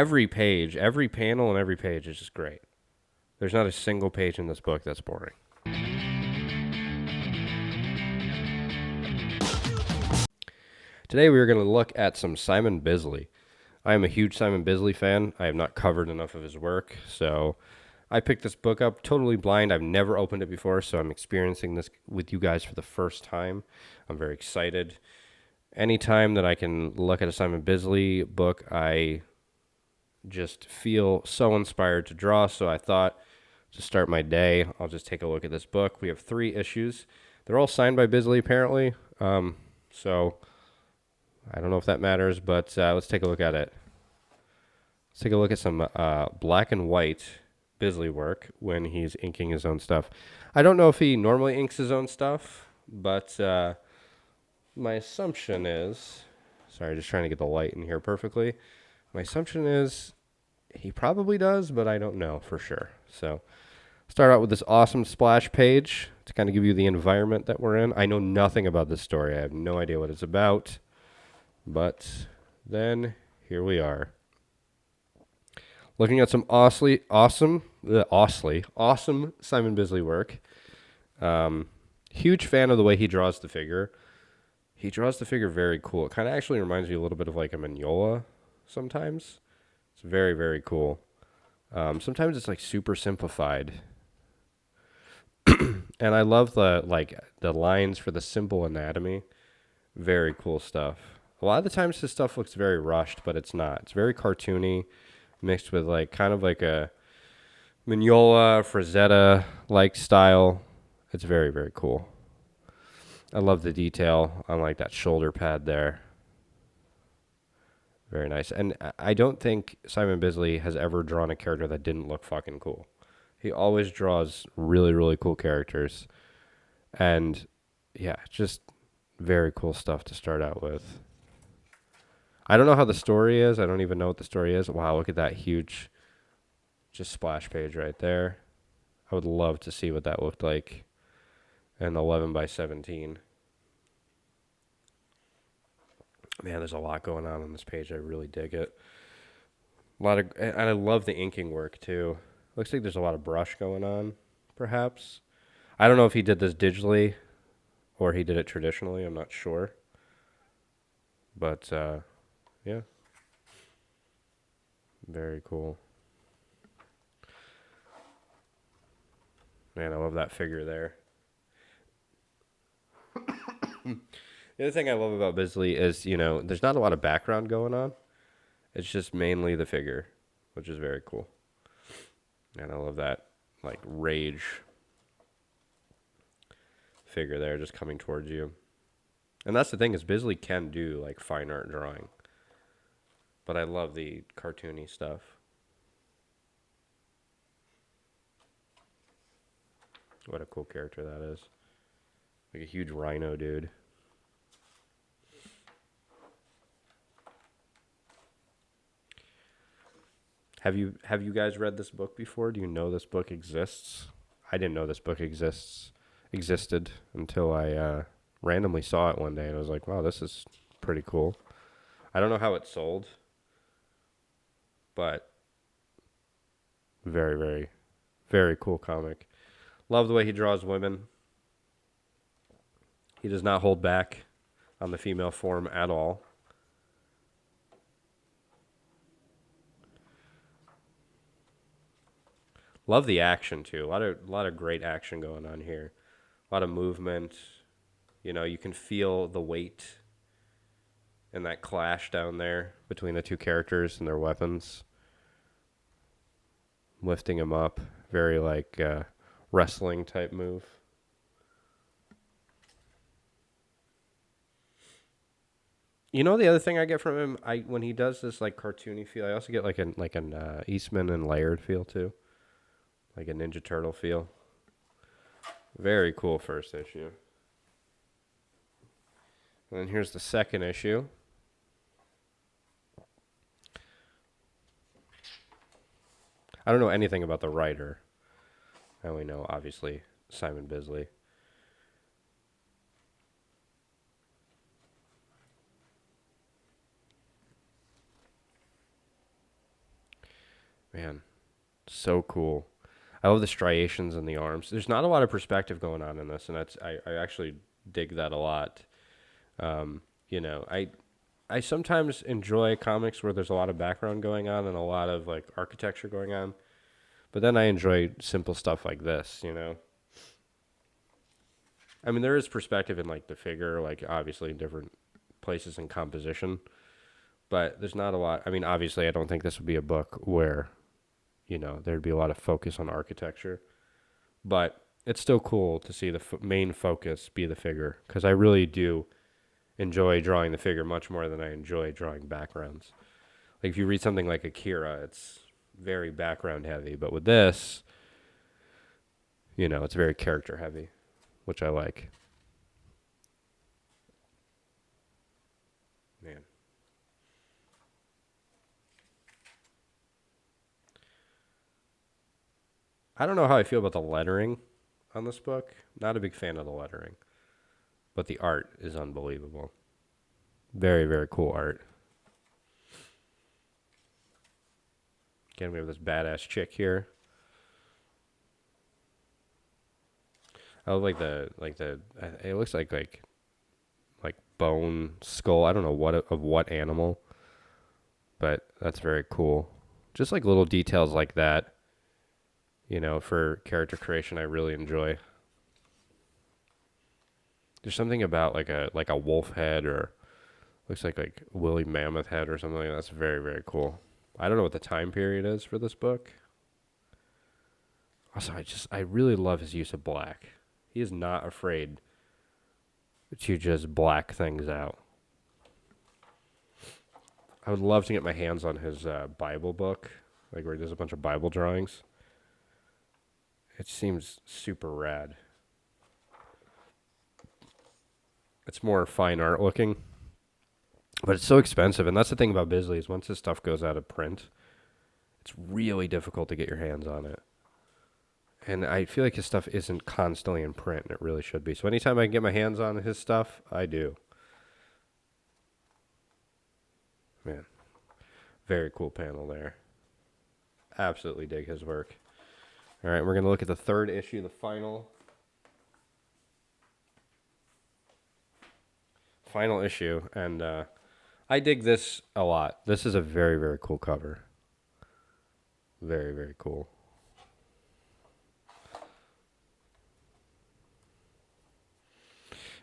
Every page, every panel, and every page is just great. There's not a single page in this book that's boring. Today we are going to look at some Simon Bisley. I am a huge Simon Bisley fan. I have not covered enough of his work, so I picked this book up totally blind. I've never opened it before, so I'm experiencing this with you guys for the first time. I'm very excited. Anytime that I can look at a Simon Bisley book, I just feel so inspired to draw, so I thought to start my day, I'll just take a look at this book. We have 3 issues. They're all signed by Bisley, apparently, so I don't know if that matters, but let's take a look at it. Let's take a look at some black and white Bisley work when he's inking his own stuff. I don't know if he normally inks his own stuff, but my assumption is, sorry, just trying to get the light in here perfectly. My assumption is he probably does, but I don't know for sure. So start out with this awesome splash page to kind of give you the environment that we're in. I know nothing about this story. I have no idea what it's about. But then here we are. Looking at some awesome Simon Bisley work. Huge fan of the way he draws the figure. He draws the figure very cool. It kind of actually reminds me a little bit of like a Mignola sometimes. It's very, very cool. Sometimes it's like super simplified. And I love the lines for the simple anatomy. Very cool stuff. A lot of the times his stuff looks very rushed, but it's not. It's very cartoony, mixed with like kind of like a Mignola, Frazetta-like style. It's very, very cool. I love the detail on like that shoulder pad there. Very nice. And I don't think Simon Bisley has ever drawn a character that didn't look fucking cool. He always draws really, really cool characters. And yeah, just very cool stuff to start out with. I don't know how the story is. I don't even know what the story is. Wow, look at that huge just splash page right there. I would love to see what that looked like in 11 by 17. Man, there's a lot going on this page. I really dig it. And I love the inking work too. Looks like there's a lot of brush going on, perhaps. I don't know if he did this digitally or he did it traditionally. I'm not sure. But yeah, very cool. Man, I love that figure there. The other thing I love about Bisley is, there's not a lot of background going on. It's just mainly the figure, which is very cool. And I love that, like, rage figure there just coming towards you. And that's the thing is Bisley can do, like, fine art drawing. But I love the cartoony stuff. What a cool character that is. Like a huge rhino dude. Have you guys read this book before? Do you know this book exists? I didn't know this book existed until I randomly saw it one day and I was like, wow, this is pretty cool. I don't know how it sold, but very, very, very cool comic. Love the way he draws women. He does not hold back on the female form at all. Love the action too. A lot of great action going on here. A lot of movement. You can feel the weight and that clash down there between the two characters and their weapons. Lifting him up. Very like wrestling type move. The other thing I get from him, when he does this like cartoony feel, I also get like an Eastman and Laird feel too. Like a Ninja Turtle feel. Very cool first issue. And then here's the second issue. I don't know anything about the writer. I only know, obviously, Simon Bisley. Man, so cool. I love the striations in the arms. There's not a lot of perspective going on in this, and I actually dig that a lot. You know, I sometimes enjoy comics where there's a lot of background going on and a lot of like architecture going on, but then I enjoy simple stuff like this. You know, I mean, there is perspective in like the figure, like obviously in different places in composition, but there's not a lot. I mean, obviously, I don't think this would be a book where there'd be a lot of focus on architecture, but it's still cool to see the main focus be the figure because I really do enjoy drawing the figure much more than I enjoy drawing backgrounds. Like if you read something like Akira, it's very background heavy, but with this, it's very character heavy, which I like. Man, I don't know how I feel about the lettering on this book. Not a big fan of the lettering, but the art is unbelievable. Very, very cool art. Again, we have this badass chick here. I love like the. It looks like bone skull. I don't know what animal, but that's very cool. Just like little details like that, for character creation, I really enjoy. There's something about like a wolf head or looks like woolly mammoth head or something like that. That's very, very cool. I don't know what the time period is for this book. Also, I really love his use of black. He is not afraid to just black things out. I would love to get my hands on his Bible book, like where there's a bunch of Bible drawings. It seems super rad. It's more fine art looking, but it's so expensive. And that's the thing about Bisley is once his stuff goes out of print, it's really difficult to get your hands on it. And I feel like his stuff isn't constantly in print, and it really should be. So anytime I can get my hands on his stuff, I do. Man, very cool panel there. Absolutely dig his work. All right, we're going to look at the third issue, the final issue, and I dig this a lot. This is a very, very cool cover. Very, very cool.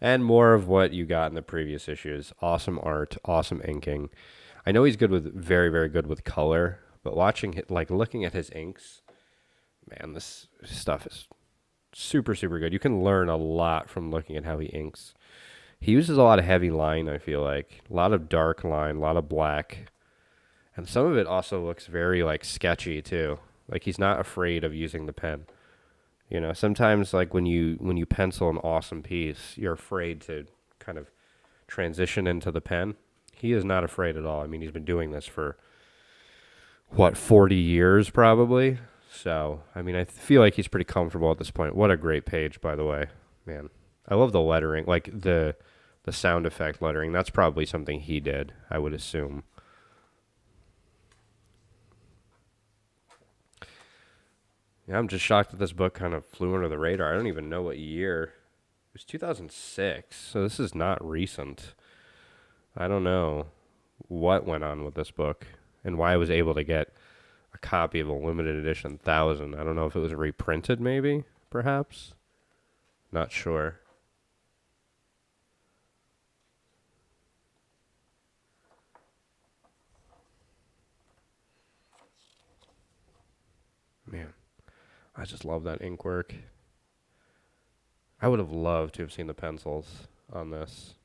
And more of what you got in the previous issues. Awesome art, awesome inking. I know he's good with very, very good with color, but looking at his inks, man, this stuff is super, super good. You can learn a lot from looking at how he inks. He uses a lot of heavy line, I feel like. A lot of dark line, a lot of black. And some of it also looks very like sketchy too. Like he's not afraid of using the pen. Sometimes like when you pencil an awesome piece, you're afraid to kind of transition into the pen. He is not afraid at all. I mean, he's been doing this for what, 40 years probably. So, I mean, I feel like he's pretty comfortable at this point. What a great page, by the way. Man, I love the lettering, like the sound effect lettering. That's probably something he did, I would assume. Yeah, I'm just shocked that this book kind of flew under the radar. I don't even know what year. It was 2006, so this is not recent. I don't know what went on with this book and why I was able to get a copy of a limited edition 1000. I don't know if it was reprinted, maybe, perhaps. Not sure. Man, I just love that ink work. I would have loved to have seen the pencils on this.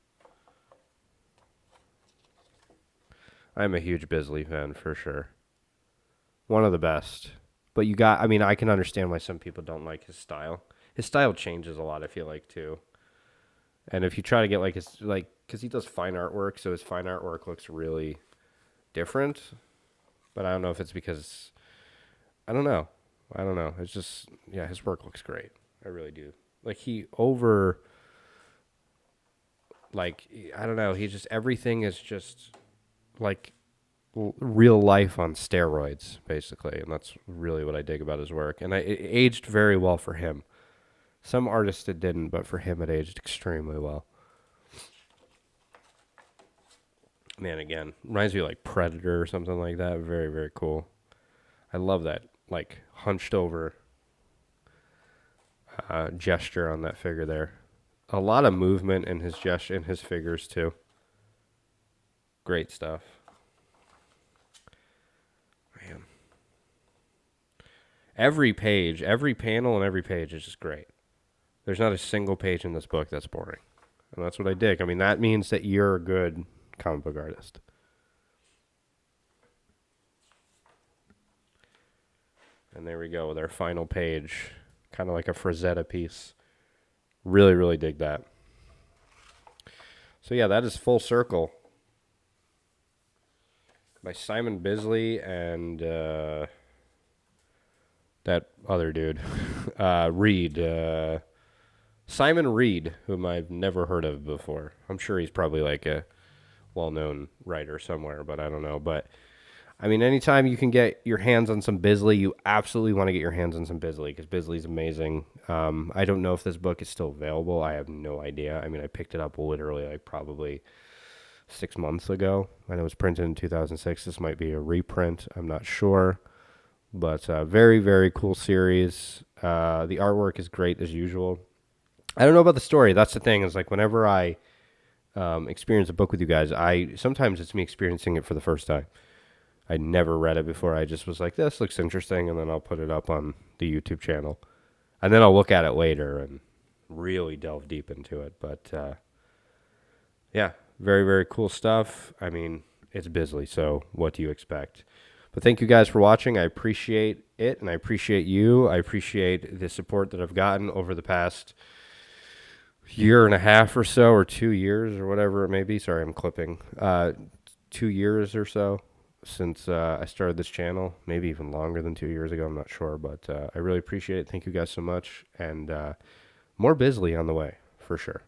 I'm a huge Bisley fan for sure. One of the best. But I mean, I can understand why some people don't like his style. His style changes a lot, I feel like, too. And if you try to get because he does fine artwork, so his fine artwork looks really different. But I don't know if it's because, I don't know. I don't know. It's just, yeah, his work looks great. I really do. Like I don't know. Everything is just like real life on steroids, basically, and that's really what I dig about his work. And it aged very well for him. Some artists it didn't, but for him it aged extremely well. Man, again, reminds me of like Predator or something like that. Very, very cool. I love that, like hunched over gesture on that figure there. A lot of movement in his gesture, in his figures too. Great stuff. Man. Every page, every panel and every page is just great. There's not a single page in this book that's boring. And that's what I dig. I mean, that means that you're a good comic book artist. And there we go with our final page. Kind of like a Frazetta piece. Really, really dig that. So yeah, that is Full Circle by Simon Bisley and that other dude, Reed. Simon Reed, whom I've never heard of before. I'm sure he's probably like a well-known writer somewhere, but I don't know. But I mean, anytime you can get your hands on some Bisley, you absolutely want to get your hands on some Bisley because Bisley's amazing. I don't know if this book is still available. I have no idea. I mean, I picked it up literally like probably 6 months ago. I know it was printed in 2006. This might be a reprint. I'm not sure. But very, very cool series. The artwork is great as usual. I don't know about the story. That's the thing. Is like whenever I experience a book with you guys, sometimes it's me experiencing it for the first time. I never read it before. I just was like, this looks interesting, and then I'll put it up on the YouTube channel. And then I'll look at it later and really delve deep into it. But, yeah, very, very cool stuff. I mean, it's Bisley, so what do you expect? But thank you guys for watching. I appreciate it, and I appreciate you. I appreciate the support that I've gotten over the past year and a half or so, or 2 years, or whatever it may be. Sorry, I'm clipping. 2 years or so since I started this channel, maybe even longer than 2 years ago. I'm not sure, but I really appreciate it. Thank you guys so much, and more Bisley on the way for sure.